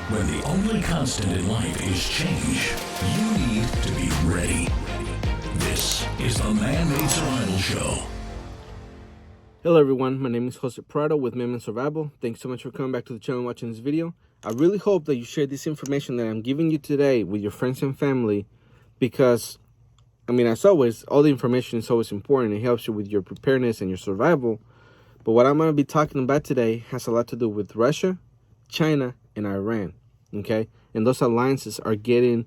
When the only constant in life is change, you need to be ready. This is the Man-Made Survival Show. Hello everyone, my name is Jose Prado with Man-Made Survival. Thanks so much for coming back to the channel and watching this video. I really hope that you share this information that I'm giving you today with your friends and family because, as always, all the information is always important. It helps you with your preparedness and your survival. But what I'm going to be talking about today has a lot to do with Russia, China, and Iran, okay? And those alliances are getting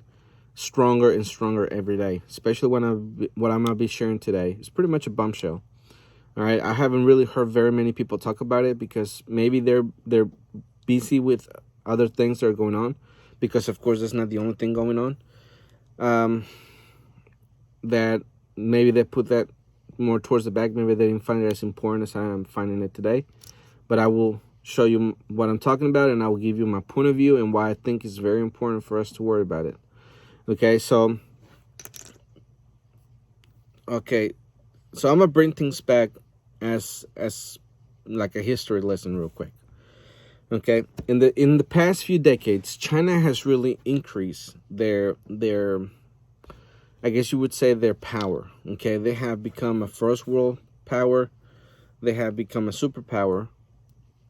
stronger and stronger every day, especially what I'm going to be sharing today. It's pretty much a bombshell, all right? I haven't really heard very many people talk about it because maybe they're busy with other things that are going on because, of course, that's not the only thing going on. That maybe they put that more towards the back. Maybe they didn't find it as important as I am finding it today. But I will show you what I'm talking about, and I will give you my point of view and why I think it's very important for us to worry about it. Okay, so I'm gonna bring things back as like a history lesson real quick. Okay, in the past few decades, China has really increased their I guess you would say their power. Okay, they have become a first world power. They have become a superpower.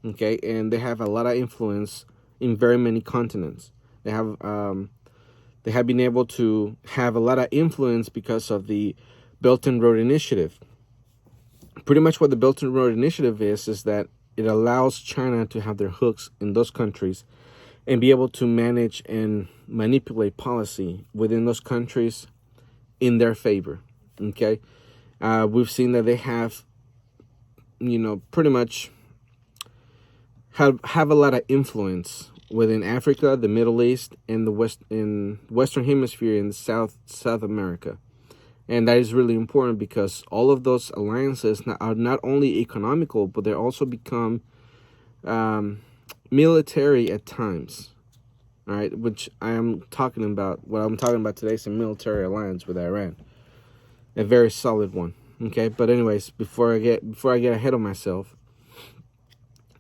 Okay, and they have a lot of influence in very many continents. They have been able to have a lot of influence because of the Belt and Road Initiative. Pretty much what the Belt and Road Initiative is that it allows China to have their hooks in those countries and be able to manage and manipulate policy within those countries in their favor. Okay, we've seen that they have, pretty much have a lot of influence within Africa, the Middle East, and the Western Hemisphere in South America. And that is really important because all of those alliances are not only economical, but they also become military at times. All right, which I am talking about. What I'm talking about today is a military alliance with Iran, a very solid one. Okay, but anyways, before I get ahead of myself,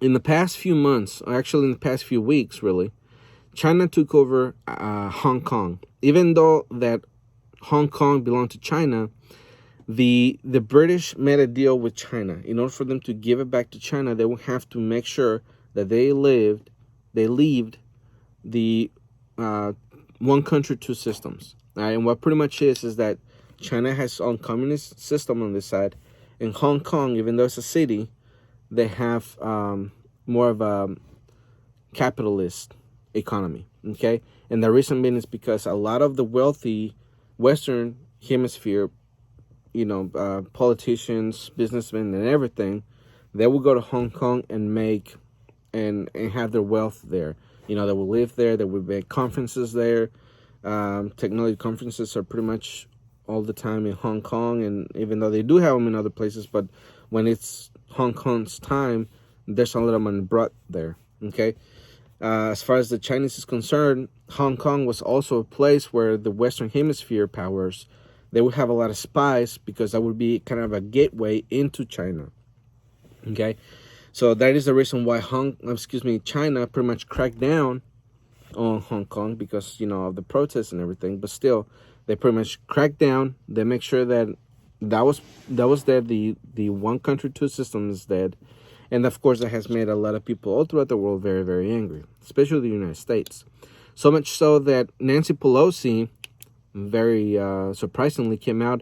in the past few months, or actually in the past few weeks, really, China took over Hong Kong. Even though that Hong Kong belonged to China, the British made a deal with China. In order for them to give it back to China, they would have to make sure that they leave the one country, two systems. Right? And what pretty much is that China has its own communist system on this side. In Hong Kong, even though it's a city, they have more of a capitalist economy, okay? And the reason being is because a lot of the wealthy Western Hemisphere, politicians, businessmen, and everything, they will go to Hong Kong and make and have their wealth there. They will live there. They will make conferences there. Technology conferences are pretty much all the time in Hong Kong, and even though they do have them in other places, but when it's Hong Kong's time, there's a lot of money brought there, okay? As far as the Chinese is concerned, Hong Kong was also a place where the Western Hemisphere powers, they would have a lot of spies because that would be kind of a gateway into China, okay? So that is the reason why China pretty much cracked down on Hong Kong because, of the protests and everything, but still, they pretty much cracked down. They make sure that was dead. The one country, two systems is dead. And of course, that has made a lot of people all throughout the world very, very angry, especially the United States. So much so that Nancy Pelosi, very surprisingly, came out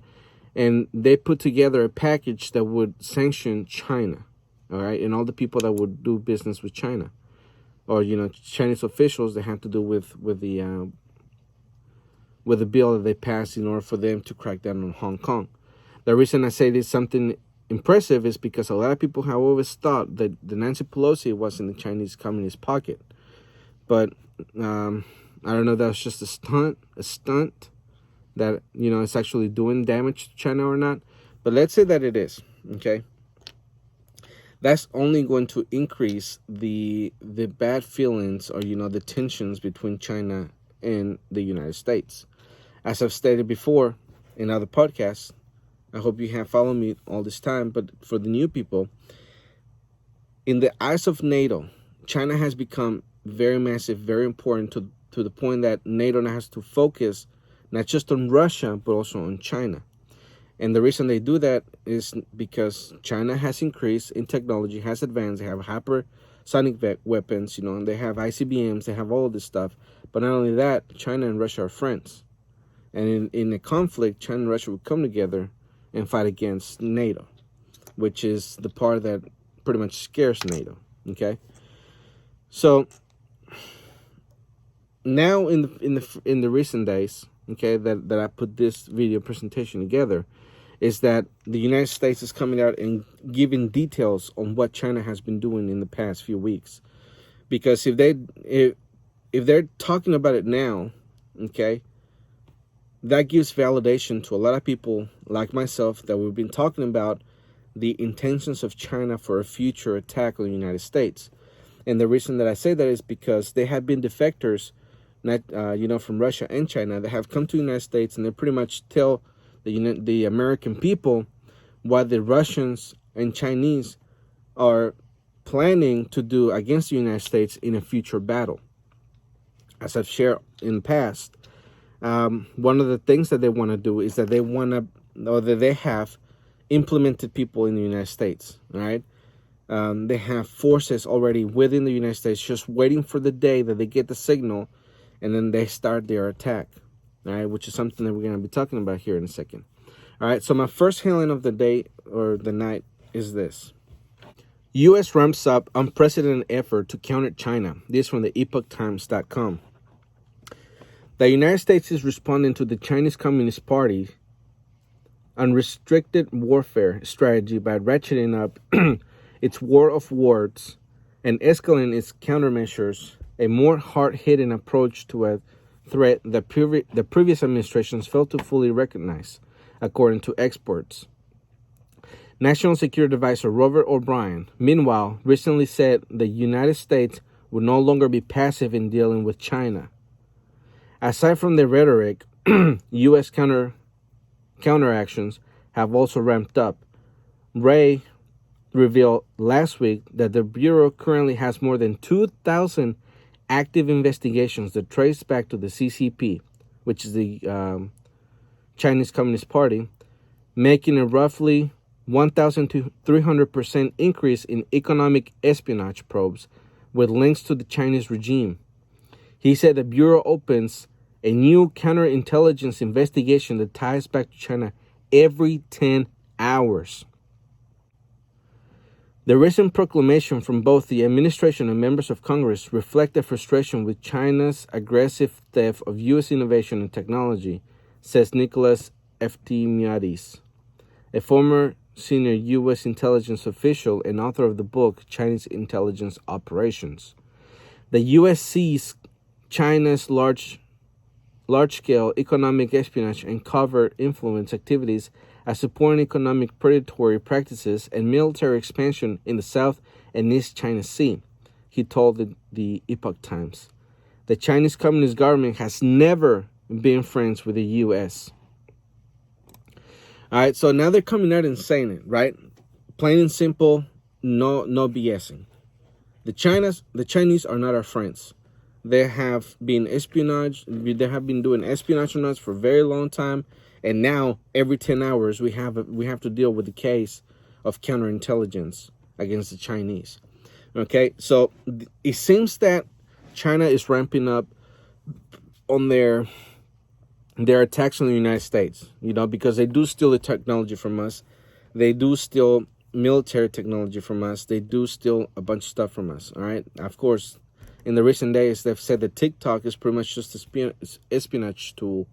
and they put together a package that would sanction China, all right, and all the people that would do business with China, or Chinese officials that have to do with the bill that they passed in order for them to crack down on Hong Kong. The reason I say this something impressive is because a lot of people have always thought that the Nancy Pelosi was in the Chinese Communist pocket. But I don't know if that's just a stunt that, it's actually doing damage to China or not. But let's say that it is, okay? That's only going to increase the bad feelings or, the tensions between China and the United States. As I've stated before in other podcasts, I hope you have followed me all this time, but for the new people, in the eyes of NATO, China has become very massive, very important to the point that NATO now has to focus not just on Russia, but also on China. And the reason they do that is because China has increased in technology, has advanced. They have hypersonic weapons, and they have ICBMs, they have all this stuff. But not only that, China and Russia are friends. And in a conflict, China and Russia would come together and fight against NATO, which is the part that pretty much scares NATO, okay? So now in the recent days, okay, that I put this video presentation together, is that the United States is coming out and giving details on what China has been doing in the past few weeks. Because if they're talking about it now, okay, that gives validation to a lot of people like myself that we've been talking about the intentions of China for a future attack on the United States. And the reason that I say that is because they have been defectors, not from Russia and China, that have come to the United States, and they pretty much tell the American people what the Russians and Chinese are planning to do against the United States in a future battle. As I've shared in the past, one of the things that they want to do is that they have implemented people in the United States, right? They have forces already within the United States just waiting for the day that they get the signal, and then they start their attack. All right, which is something that we're going to be talking about here in a second. All right, so my first headline of the day or the night is this. U.S. ramps up unprecedented effort to counter China. This from the epochtimes.com. The United States is responding to the Chinese Communist Party unrestricted warfare strategy by ratcheting up its war of words and escalating its countermeasures, a more hard-hitting approach to a threat that the previous administrations failed to fully recognize, according to experts. National Security Advisor Robert O'Brien, meanwhile, recently said the United States would no longer be passive in dealing with China. Aside from the rhetoric, U.S. counteractions have also ramped up. Wray revealed last week that the Bureau currently has more than 2,000 active investigations that trace back to the CCP, which is the Chinese Communist Party, making a roughly 1,300% increase in economic espionage probes with links to the Chinese regime. He said the Bureau opens a new counterintelligence investigation that ties back to China every 10 hours. The recent proclamation from both the administration and members of Congress reflect their frustration with China's aggressive theft of U.S. innovation and technology, says Nicholas Eftimiadis, a former senior U.S. intelligence official and author of the book Chinese Intelligence Operations. The U.S. sees China's large-scale economic espionage and covert influence activities as supporting economic predatory practices and military expansion in the South and East China Sea, he told the Epoch Times. The Chinese Communist government has never been friends with the U.S. All right, so now they're coming out and saying it, right? Plain and simple, no BSing. The Chinese are not our friends. They have been doing espionage on us for a very long time, and now every 10 hours we have to deal with the case of counterintelligence against the Chinese. Okay, so it seems that China is ramping up on their attacks on the United States, because they do steal the technology from us. They do steal military technology from us. They do steal a bunch of stuff from us, all right? Of course, in the recent days, they've said that TikTok is pretty much just an espionage tool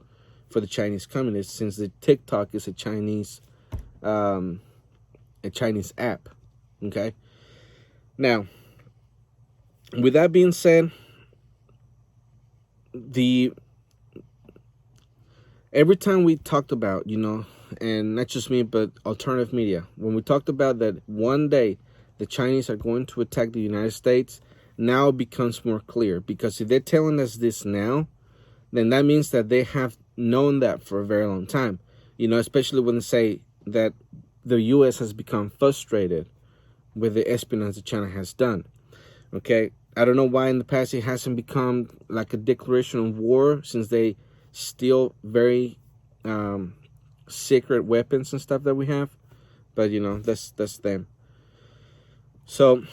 for the Chinese communists, since the TikTok is a Chinese app, okay? Now, with that being said, every time we talked about, and not just me, but alternative media, when we talked about that one day the Chinese are going to attack the United States, now it becomes more clear. Because if they're telling us this now, then that means that they have known that for a very long time. Especially when they say that the U.S. has become frustrated with the espionage that China has done. Okay, I don't know why in the past it hasn't become like a declaration of war, since they steal very secret weapons and stuff that we have. But that's them. So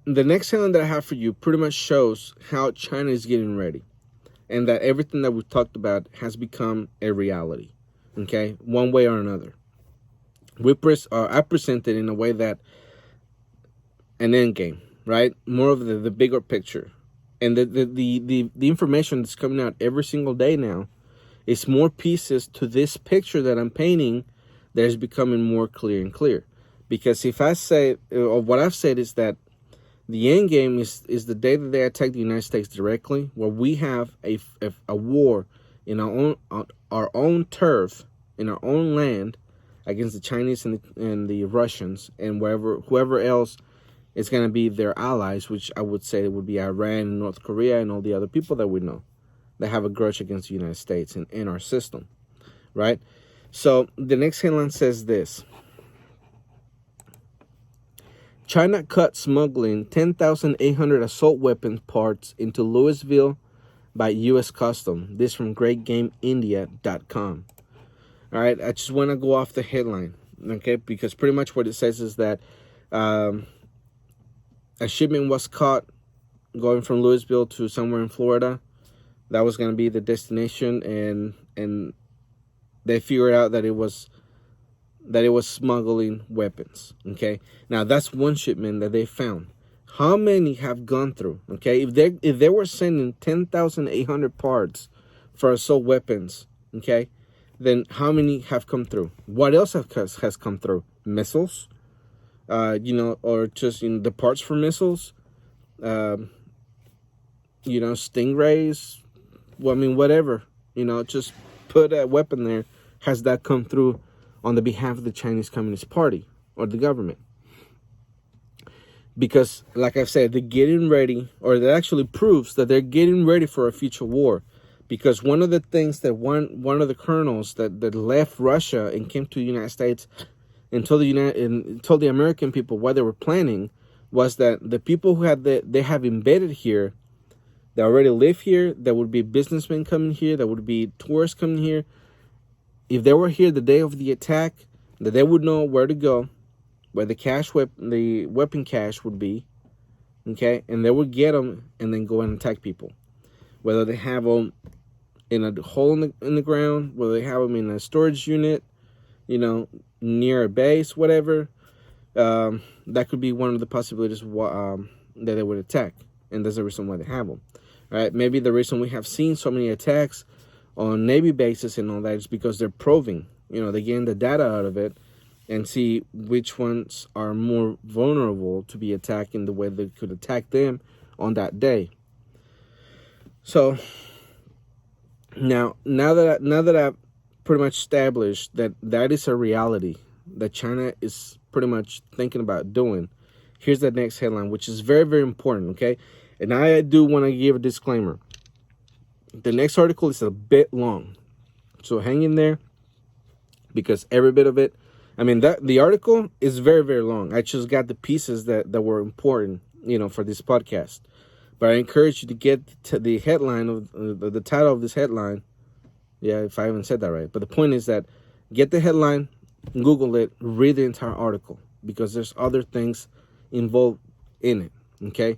the next headline that I have for you pretty much shows how China is getting ready, and that everything that we've talked about has become a reality. Okay, one way or another. I present it in a way that an end game, right? More of the bigger picture, and the information that's coming out every single day now is more pieces to this picture that I'm painting that is becoming more clear and clear. Because if I say, or what I've said is that the end game is the day that they attack the United States directly, where we have a war in our own turf, in our own land, against the Chinese and the Russians and whoever else is going to be their allies, which I would say would be Iran and North Korea and all the other people that we know that have a grudge against the United States and in our system, right? So the next headline says this: China cut smuggling 10,800 assault weapon parts into Louisville by U.S. Custom. This from GreatGameIndia.com. All right, I just want to go off the headline, okay? Because pretty much what it says is that a shipment was caught going from Louisville to somewhere in Florida. That was going to be the destination, and they figured out that it was smuggling weapons. Okay, now that's one shipment that they found. How many have gone through? Okay, if they were sending 10,800 parts for assault weapons, okay, then how many have come through? What else has come through? Missiles, or just the parts for missiles, stingrays. Well, I mean, whatever, just put a weapon there. Has that come through on the behalf of the Chinese Communist Party or the government? Because, like I've said, they're getting ready, or that actually proves that they're getting ready for a future war. Because one of the things that one of the colonels that left Russia and came to the United States and told the American people what they were planning was that the people who they have embedded here, that already live here, that would be businessmen coming here, that would be tourists coming here, if they were here the day of the attack, that they would know where to go, where the weapon cache would be, okay, and they would get them and then go and attack people, whether they have them in a hole in the ground, whether they have them in a storage unit, near a base, whatever. That could be one of the possibilities that they would attack, and that's the reason why they have them. All right, maybe the reason we have seen so many attacks on Navy bases and all that is because they're probing. They're getting the data out of it and see which ones are more vulnerable to be attacked in the way they could attack them on that day. So now that I've pretty much established that is a reality that China is pretty much thinking about doing, here's the next headline, which is very, very important, okay? And I do want to give a disclaimer. The next article is a bit long, so hang in there, because every bit of it, the article is very, very long. I just got the pieces that were important, for this podcast. But I encourage you to get to the headline of the title of this headline. Yeah, if I haven't said that right. But the point is that get the headline, Google it, read the entire article, because there's other things involved in it, okay?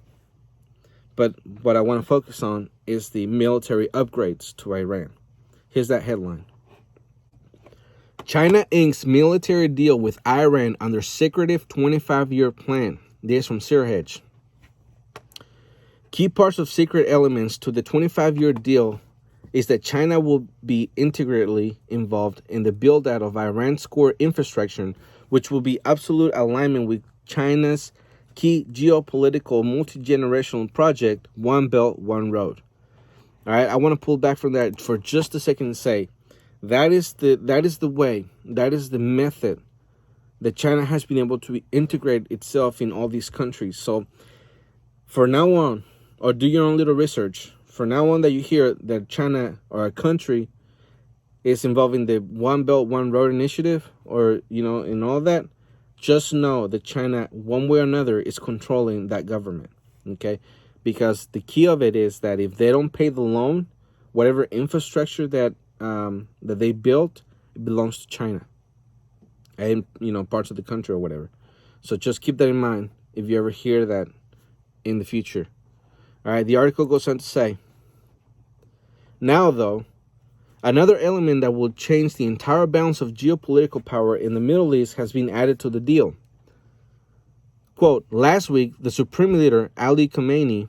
But what I want to focus on is the military upgrades to Iran. Here's that headline. China inks military deal with Iran under secretive 25-year plan. This from SearHedge. Key parts of secret elements to the 25-year deal is that China will be integrally involved in the build-out of Iran's core infrastructure, which will be absolute alignment with China's key geopolitical multi-generational project, One Belt, One Road. All right, I want to pull back from that for just a second and say that is the way, that is the method that China has been able to integrate itself in all these countries. So for now on, or do your own little research, for now on that you hear that China or a country is involved in the One Belt, One Road initiative, or, in all that, just know that China, one way or another, is controlling that government, okay? because the key of it is that if they don't pay the loan, whatever infrastructure that they built, it belongs to China and parts of the country or whatever. So just keep that in mind if you ever hear that in the future. All right, the article goes on to say, now though, another element that will change the entire balance of geopolitical power in the Middle East has been added to the deal. Quote, last week, the Supreme Leader, Ali Khamenei,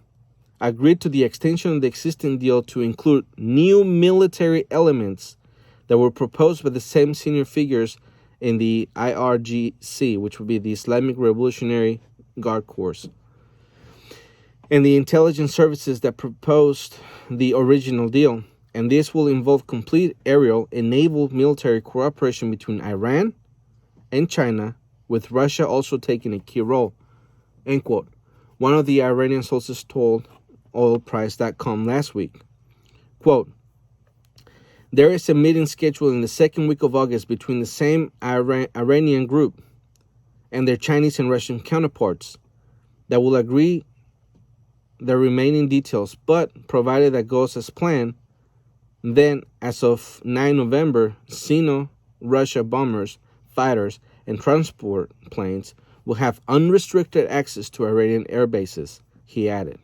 agreed to the extension of the existing deal to include new military elements that were proposed by the same senior figures in the IRGC, which would be the Islamic Revolutionary Guard Corps, and the intelligence services that proposed the original deal. And this will involve complete aerial and naval military cooperation between Iran and China, with Russia also taking a key role, end quote. One of the Iranian sources told oilprice.com last week, quote, there is a meeting scheduled in the second week of August between the same Iranian group and their Chinese and Russian counterparts that will agree the remaining details, but provided that goes as planned, then as of 9 November, Sino-Russia bombers, fighters, and transport planes will have unrestricted access to Iranian air bases, he added.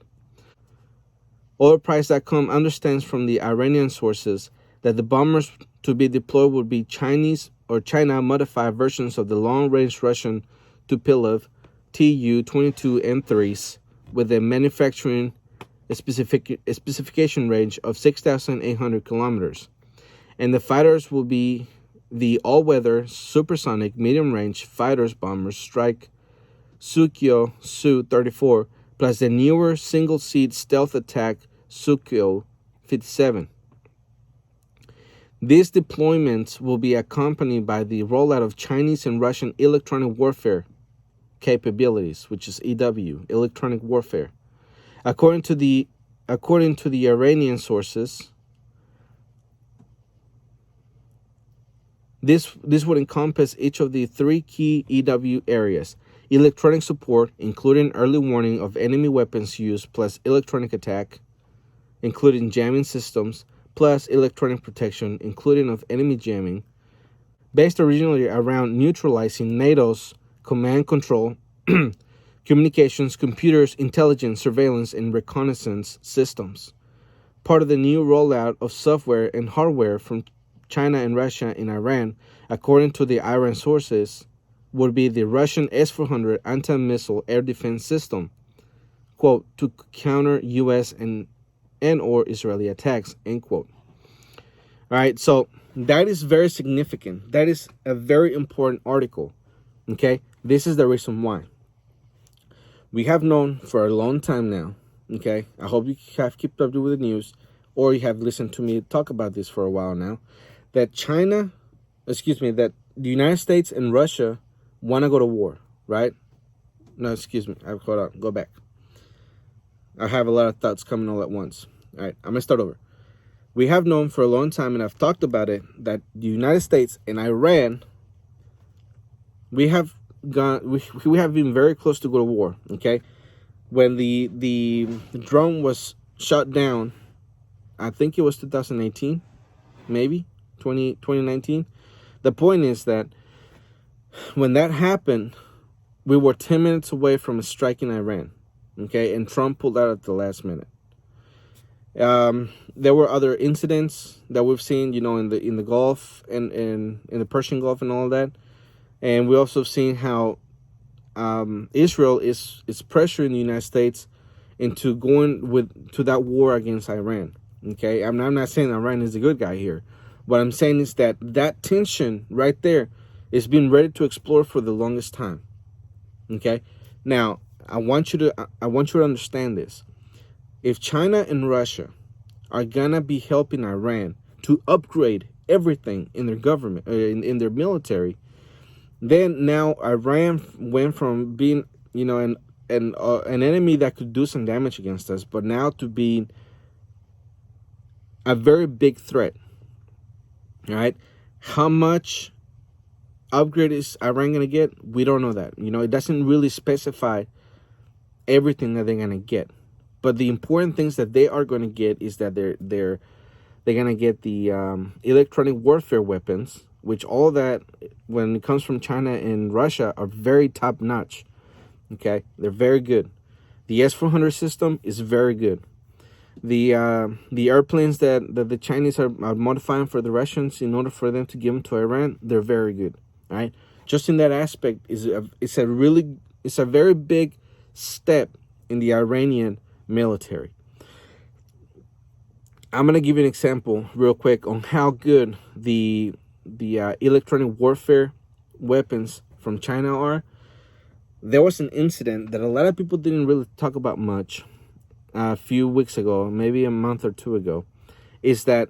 Oilprice.com understands from the Iranian sources that the bombers to be deployed would be Chinese or China-modified versions of the long-range Russian Tupolev Tu-22 M3s with a manufacturing specification range of 6,800 kilometers. And the fighters will be the all-weather supersonic medium-range fighters bombers strike Sukhoi Su-34 plus the newer single-seat stealth attack Sukhoi 57. These deployments will be accompanied by the rollout of Chinese and Russian electronic warfare capabilities, which is EW, electronic warfare. According to the Iranian sources, this would encompass each of the three key EW areas: electronic support, including early warning of enemy weapons use, plus electronic attack, including jamming systems, plus electronic protection, including of enemy jamming, based originally around neutralizing NATO's command control, communications, computers, intelligence, surveillance, and reconnaissance systems. Part of the new rollout of software and hardware from China and Russia in Iran, according to the Iran sources, would be the Russian S-400 anti-missile air defense system, quote, to counter U.S. and or Israeli attacks, end quote. All right, so that is very significant. That is a very important article, okay? This is the reason why. We have known for a long time now, okay? I hope you have kept up with the news, or you have listened to me talk about this for a while now, that that the United States and Russia want to go to war, right? No, hold on, go back. I have a lot of thoughts coming all at once. All right, I'm going to start over. We have known for a long time, and I've talked about it, that the United States and Iran, we have been very close to go to war, okay? When the drone was shot down, I think it was 2018, maybe 2019. The point is that when that happened, we were 10 minutes away from striking Iran, okay? And Trump pulled out at the last minute. There were other incidents that we've seen, in the Gulf and in the Persian Gulf and all of that. And we also seen how Israel is pressuring the United States into going to that war against Iran. Okay, I'm not saying Iran is a good guy here. What I'm saying is that tension right there is being ready to explore for the longest time. Okay, now I want you to understand this. If China and Russia are gonna be helping Iran to upgrade everything in their government, in their military, then now Iran went from being, an enemy that could do some damage against us, but now to being a very big threat. All right, how much upgrade is Iran gonna get? We don't know that. It doesn't really specify everything that they're gonna get. But the important things that they are going to get is that they're going to get the electronic warfare weapons, which all that, when it comes from China and Russia, are very top notch. Okay, they're very good. The S-400 system is very good. The airplanes that the Chinese are modifying for the Russians in order for them to give them to Iran, they're very good. All right, just in that aspect, it's a very big step in the Iranian military. I'm gonna give you an example real quick on how good the electronic warfare weapons from China are. There was an incident that a lot of people didn't really talk about much a few weeks ago, maybe a month or two ago, is that,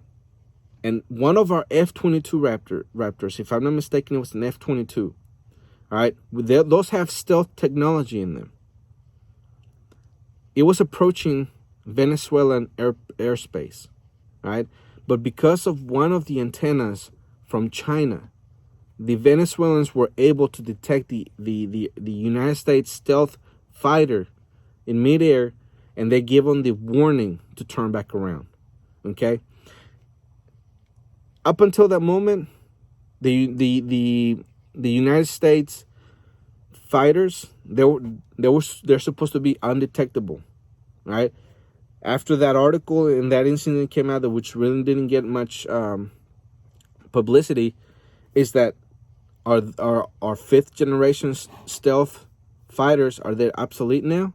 and one of our F-22 Raptors, if I'm not mistaken, it was an F-22. All right, those have stealth technology in them. It was approaching Venezuelan airspace, right? But because of one of the antennas from China, the Venezuelans were able to detect the United States stealth fighter in midair, and they give them the warning to turn back around. Okay. Up until that moment, the United States fighters, they're supposed to be undetectable, right? After that article and that incident came out, which really didn't get much publicity, is that our fifth generation stealth fighters, are they obsolete now?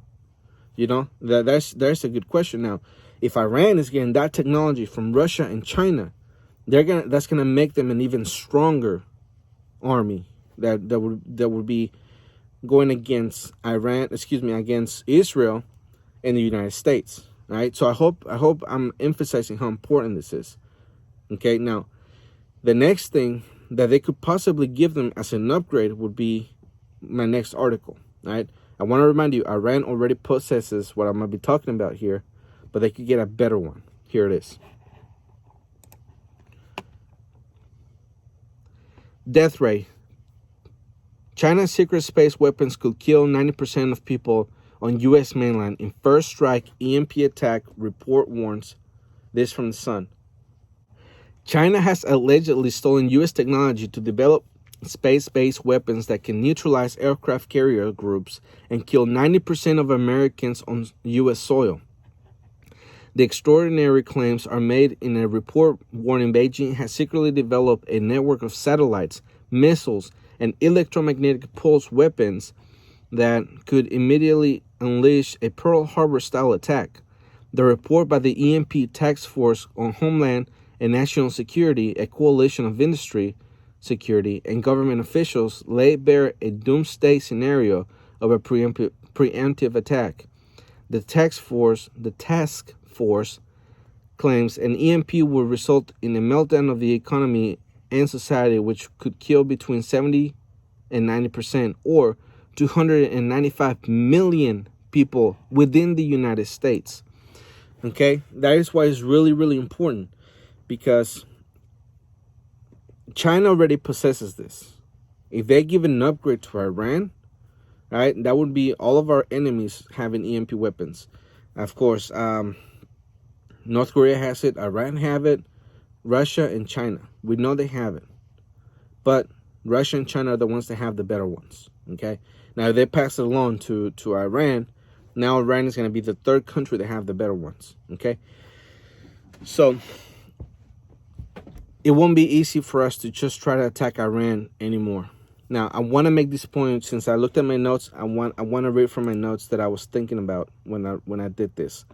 You know, that's a good question. Now, if Iran is getting that technology from Russia and China, that's gonna make them an even stronger army that would be going against against Israel and the United States. Right? So I hope I'm emphasizing how important this is. Okay, now the next thing that they could possibly give them as an upgrade would be my next article. Right? I want to remind you, Iran already possesses what I'm going to be talking about here, but they could get a better one. Here it is. Death ray. China's secret space weapons could kill 90% of people on U.S. mainland in first strike EMP attack, report warns. This from the Sun. China has allegedly stolen U.S. technology to develop space-based weapons that can neutralize aircraft carrier groups and kill 90% of Americans on U.S. soil. The extraordinary claims are made in a report warning Beijing has secretly developed a network of satellites, missiles, and electromagnetic pulse weapons that could immediately unleash a Pearl Harbor-style attack. The report by the EMP Task Force on Homeland and National Security, a coalition of industry, security, and government officials, laid bare a doomsday scenario of a preemptive attack. The task force claims an EMP will result in a meltdown of the economy and society, which could kill between 70 and 90%, or 295 million people within the United States. Okay, that is why it's really, really important, because China already possesses this. If they give an upgrade to Iran, right, that would be all of our enemies having EMP weapons. Of course, North Korea has it, Iran have it, Russia and China. We know they have it. But Russia and China are the ones that have the better ones. Okay? Now, if they pass it along to Iran, now Iran is going to be the third country that have the better ones. Okay? So, it won't be easy for us to just try to attack Iran anymore. Now, I want to make this point. Since I looked at my notes, I want to read from my notes that I was thinking about when I did this.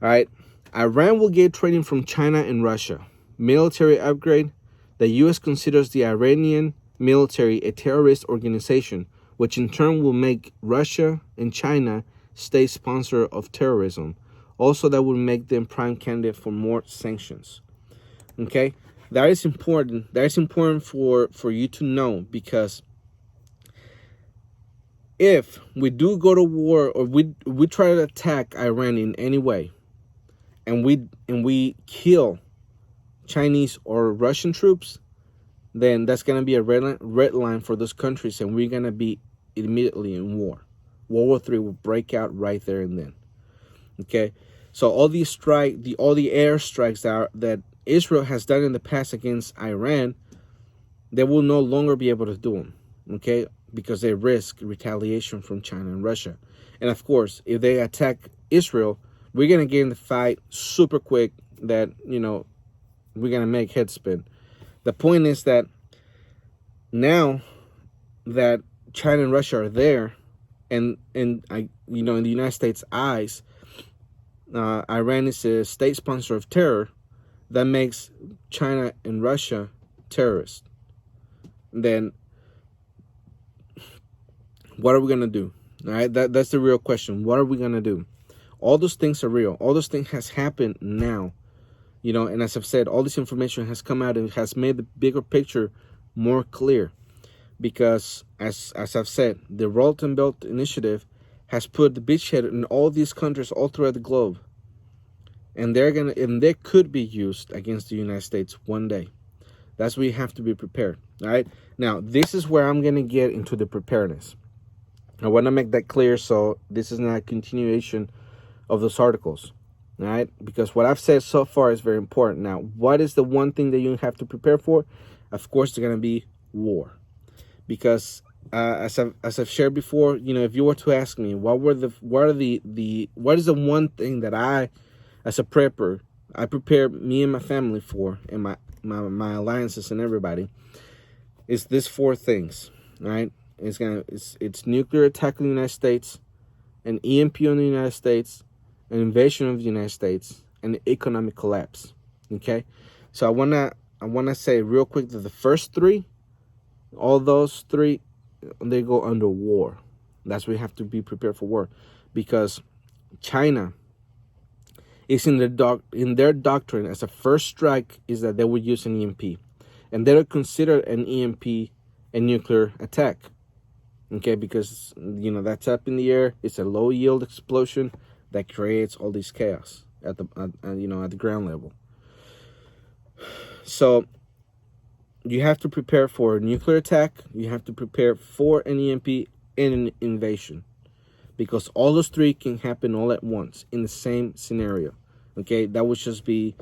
All right. Iran will get trading from China and Russia. Military upgrade. The U.S. considers the Iranian military a terrorist organization, which in turn will make Russia and China state sponsor of terrorism. Also, that will make them prime candidate for more sanctions. Okay, that is important. That is important for you to know, because if we do go to war, or we try to attack Iran in any way, and we kill Chinese or Russian troops, then that's gonna be a red line for those countries, and we're gonna be immediately in war. World War III will break out right there and then. Okay, so all these all the air strikes that Israel has done in the past against Iran, they will no longer be able to do them. Okay, because they risk retaliation from China and Russia. And of course, if they attack Israel, we're gonna get in the fight super quick. That we're gonna make head spin. The point is that now that China and Russia are there, and in the United States' eyes, Iran is a state sponsor of terror. That makes China and Russia terrorists. Then what are we gonna do? All right, that's the real question. What are we gonna do? All those things are real. All those things has happened now. And as I've said, all this information has come out and has made the bigger picture more clear. Because as I've said, the Roll and Belt Initiative has put the beachhead in all these countries all throughout the globe. And they could be used against the United States one day. That's where you have to be prepared. All right. Now, this is where I'm gonna get into the preparedness. I want to make that clear, so this is not a continuation of those articles. All right, because what I've said so far is very important. Now, what is the one thing that you have to prepare for? Of course, it's going to be war, because as I've shared before, if you were to ask me what is the one thing that I, as a prepper, I prepare me and my family for, and my alliances and everybody, is this 4 things. All right, it's nuclear attack on the United States, an EMP on the United States, an invasion of the United States, and economic collapse. Okay, so I wanna say real quick that the first 3, all those 3, they go under war. That's why we have to be prepared for war, because China is in their doctrine as a first strike is that they would use an EMP, and they don't consider an EMP a nuclear attack. Okay, because that's up in the air. It's a low yield explosion that creates all this chaos at the ground level. So you have to prepare for a nuclear attack. You have to prepare for an EMP and an invasion, because all those 3 can happen all at once in the same scenario. Okay, that would just be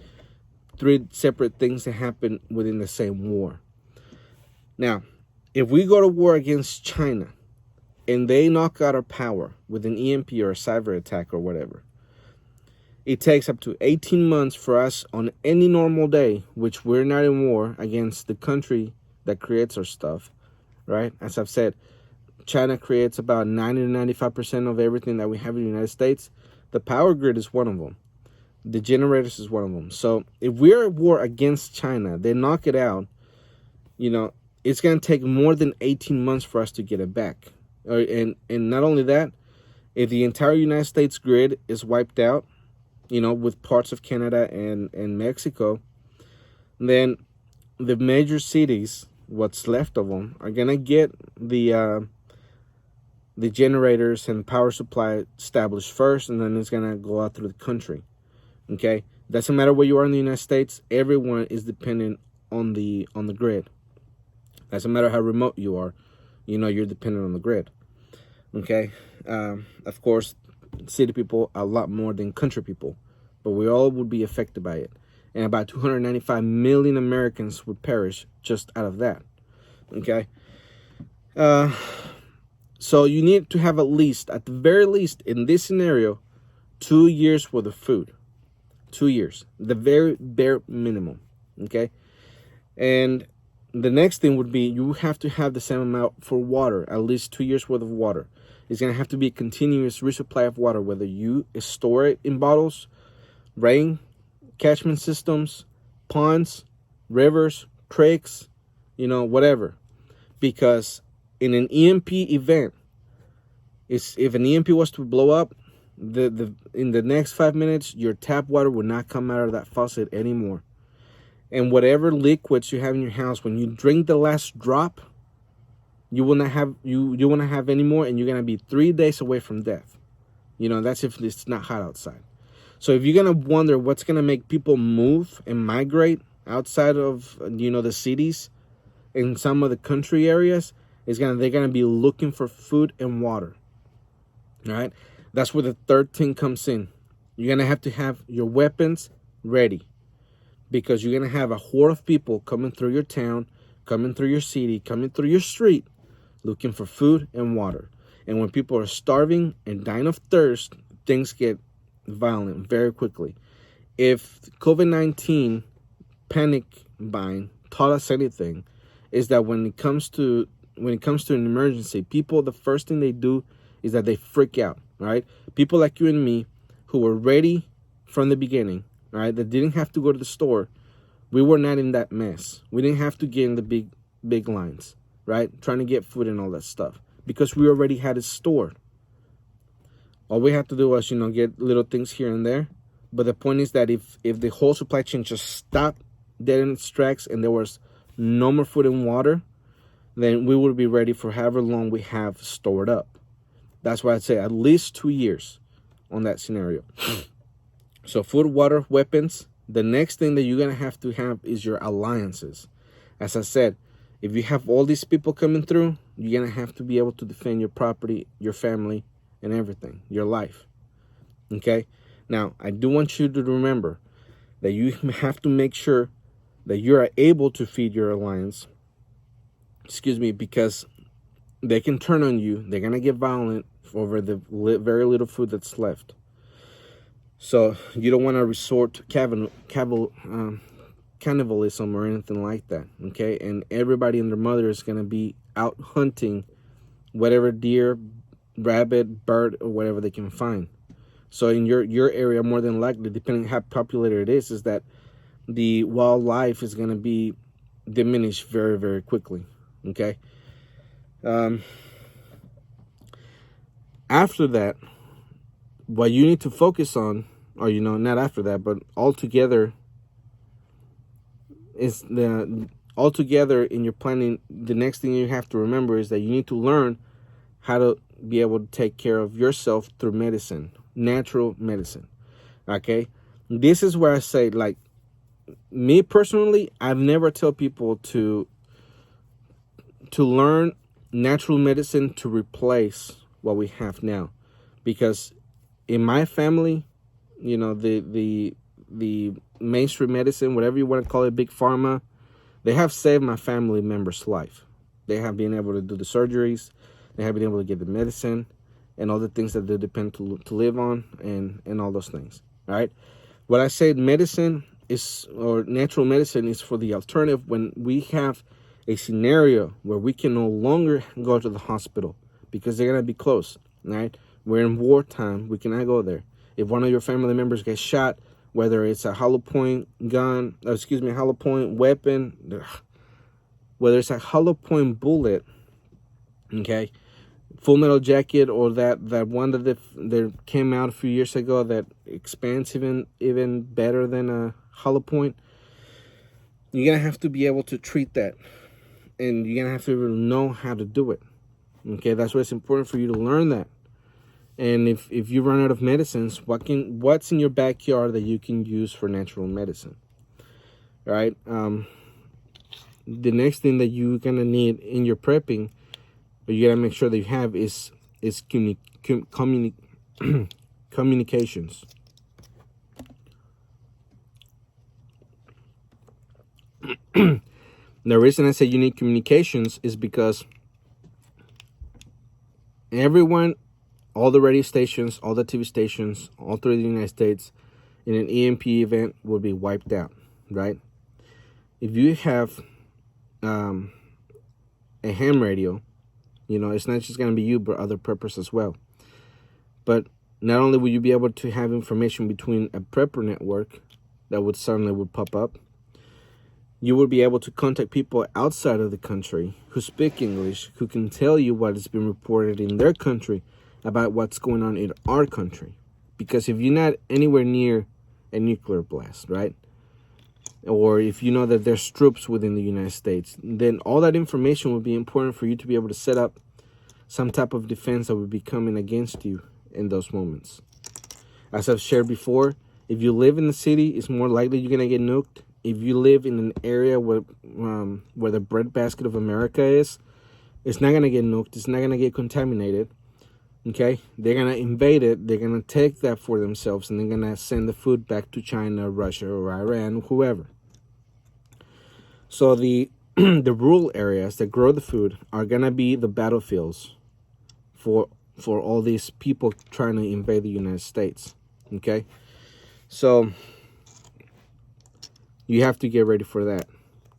3 separate things that happen within the same war. Now, if we go to war against China and they knock out our power with an EMP or a cyber attack or whatever, it takes up to 18 months for us on any normal day, which we're not in war against the country that creates our stuff, right? As I've said, China creates about 90 to 95% of everything that we have in the United States. The power grid is one of them. The generators is one of them. So if we're at war against China, they knock it out, it's going to take more than 18 months for us to get it back. And not only that, if the entire United States grid is wiped out, with parts of Canada and Mexico, then the major cities, what's left of them, are going to get the generators and power supply established first, and then it's going to go out through the country. Okay? Doesn't matter where you are in the United States, everyone is dependent on the grid. Doesn't matter how remote you are, you're dependent on the grid. Okay? Of course, city people a lot more than country people, but we all would be affected by it. And about 295 million Americans would perish just out of that. Okay? So you need to have at the very least, in this scenario, 2 years worth of food. 2 years. The very bare minimum. Okay? And the next thing would be you have to have the same amount for water, at least 2 years worth of water. It's going to have to be a continuous resupply of water, whether you store it in bottles, rain catchment systems, ponds, rivers, creeks, whatever. Because in an EMP event, if an EMP was to blow up, in the next 5 minutes, your tap water will not come out of that faucet anymore. And whatever liquids you have in your house, when you drink the last drop, you will not have any more, and you're gonna be 3 days away from death. That's if it's not hot outside. So if you're gonna wonder what's gonna make people move and migrate outside of the cities in some of the country areas, they're gonna be looking for food and water. All right, that's where the third thing comes in. You're going to have your weapons ready, because you're going to have a horde of people coming through your town, coming through your city, coming through your street, looking for food and water. And when people are starving and dying of thirst, things get violent very quickly. If COVID-19 panic buying taught us anything, is that when it comes to an emergency, people, the first thing they do is that they freak out, right? People like you and me who were ready from the beginning, right, that didn't have to go to the store, we were not in that mess. We didn't have to get in the big lines, right, trying to get food and all that stuff, because we already had it stored. All we had to do was, get little things here and there. But the point is that if the whole supply chain just stopped dead in its tracks and there was no more food and water, then we would be ready for however long we have stored up. That's why I'd say at least 2 years on that scenario. So food, water, weapons. The next thing that you're going to have is your alliances. As I said, if you have all these people coming through, you're going to have to be able to defend your property, your family, and everything, your life. Okay? Now, I do want you to remember that you have to make sure that you are able to feed your alliance. Because they can turn on you. They're going to get violent over the very little food that's left. So you don't want to resort to cannibalism or anything like that, okay? And everybody and their mother is going to be out hunting whatever deer, rabbit, bird, or whatever they can find. So in your area, more than likely, depending on how populated it is that the wildlife is going to be diminished very, very quickly, okay? After that, what you need to focus on, or not after that, but altogether in your planning, the next thing you have to remember is that you need to learn how to be able to take care of yourself through medicine, natural medicine. Okay, this is where I say, like, me personally, I've never tell people to learn natural medicine to replace what we have now, because in my family, the mainstream medicine, whatever you want to call it, big pharma, they have saved my family member's life. They have been able to do the surgeries, they have been able to get the medicine and all the things that they depend to live on, and all those things. All right, what I said, medicine is, or natural medicine is for the alternative when we have a scenario where we can no longer go to the hospital because they're going to be closed, right? We're in wartime. We cannot go there. If one of your family members gets shot, whether it's a hollow point hollow point weapon, whether it's a hollow point bullet, okay, Full Metal Jacket, or that one that came out a few years ago that expands even better than a hollow point, you're going to have to be able to treat that. And you're going to have to really know how to do it. Okay, that's why it's important for you to learn that. And if you run out of medicines, what's in your backyard that you can use for natural medicine? All right. The next thing that you're going to need in your prepping, but you got to make sure that you have is communications. The reason I say you need communications is because everyone, all the radio stations, all the TV stations, all through the United States, in an EMP event will be wiped out, right? If you have a ham radio, it's not just going to be you, but other preppers as well. But not only will you be able to have information between a prepper network that would pop up, you will be able to contact people outside of the country who speak English, who can tell you what has been reported in their country about what's going on in our country. Because if you're not anywhere near a nuclear blast, right? Or if you know that there's troops within the United States, then all that information will be important for you to be able to set up some type of defense that will be coming against you in those moments. As I've shared before, if you live in the city, it's more likely you're going to get nuked. If you live in an area where the breadbasket of America is, it's not going to get nuked. It's not going to get contaminated. Okay, they're gonna invade it. They're gonna take that for themselves, and they're gonna send the food back to China, Russia, or Iran, whoever. So the the rural areas that grow the food are gonna be the battlefields for all these people trying to invade the United States. Okay, so you have to get ready for that.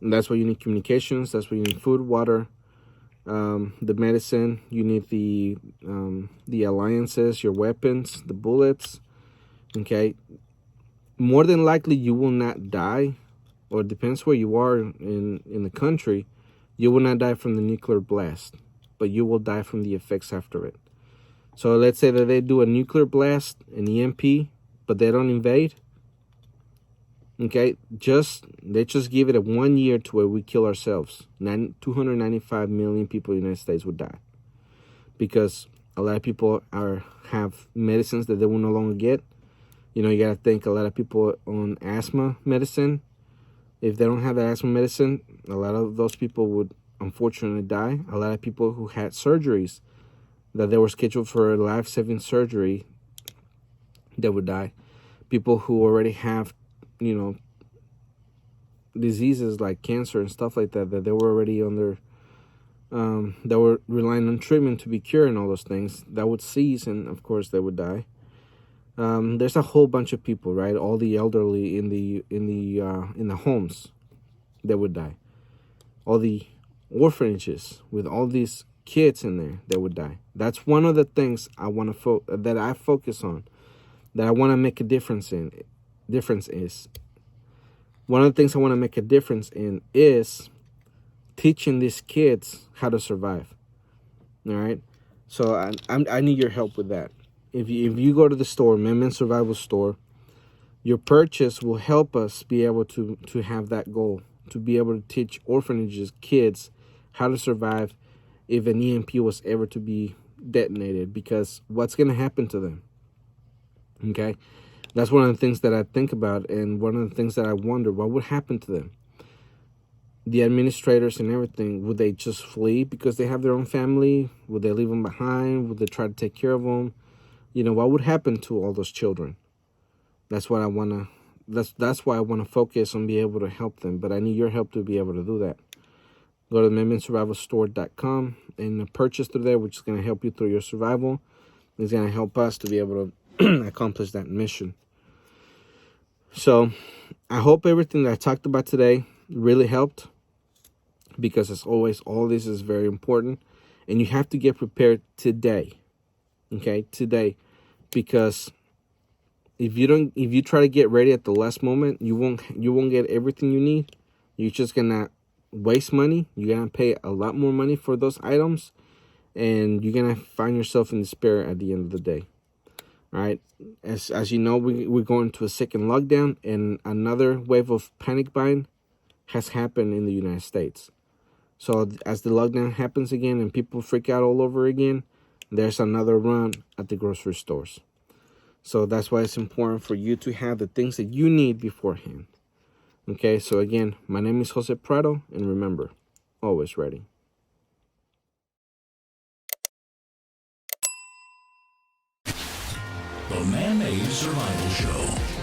And that's why you need communications. That's why you need food, water, the medicine. You need the alliances, your weapons, the bullets. Okay, more than likely you will not die, or it depends where you are in the country. You will not die from the nuclear blast, but you will die from the effects after it. So let's say that they do a nuclear blast, an EMP, but they don't invade. Okay, they just give it a 1 year to where we kill ourselves. 295 million people in the United States would die because a lot of people have medicines that they will no longer get. You know, you got to think a lot of people on asthma medicine. If they don't have the asthma medicine, a lot of those people would unfortunately die. A lot of people who had surgeries that they were scheduled for a life-saving surgery, they would die. People who already have, you know, diseases like cancer and stuff like that they were already on their that were relying on treatment to be cured and all those things, that would cease, and of course they would die. There's a whole bunch of people, right? All the elderly in the homes, they would die. All the orphanages with all these kids in there, they would die. That's one of the things I want to that I focus on, that I want to make a difference in. One of the things I want to make a difference in is teaching these kids how to survive. All right, so I need your help with that. If you go to the store, Men Survival Store, your purchase will help us be able to have that goal, to be able to teach orphanages, kids, how to survive if an EMP was ever to be detonated, because what's going to happen to them? Okay, that's one of the things that I think about, and one of the things that I wonder, what would happen to them? The administrators and everything, would they just flee because they have their own family? Would they leave them behind? Would they try to take care of them? You know, what would happen to all those children? That's what I want to, that's why I want to focus on being able to help them. But I need your help to be able to do that. Go to mensurvivalstore.com and purchase through there, which is going to help you through your survival. It's going to help us to be able to accomplish that mission. So I hope everything that I talked about today really helped, because as always, all this is very important, and you have to get prepared today. Okay, today, because if you try to get ready at the last moment, you won't get everything you need. You're just gonna waste money. You're gonna pay a lot more money for those items, and you're gonna find yourself in despair at the end of the day. All right, as you know, we're going to a second lockdown, and another wave of panic buying has happened in the United States. So as the lockdown happens again and people freak out all over again, there's another run at the grocery stores. So that's why it's important for you to have the things that you need beforehand. Okay, so again, my name is Jose Prado, and remember, always ready. The Man-Made Survival Show.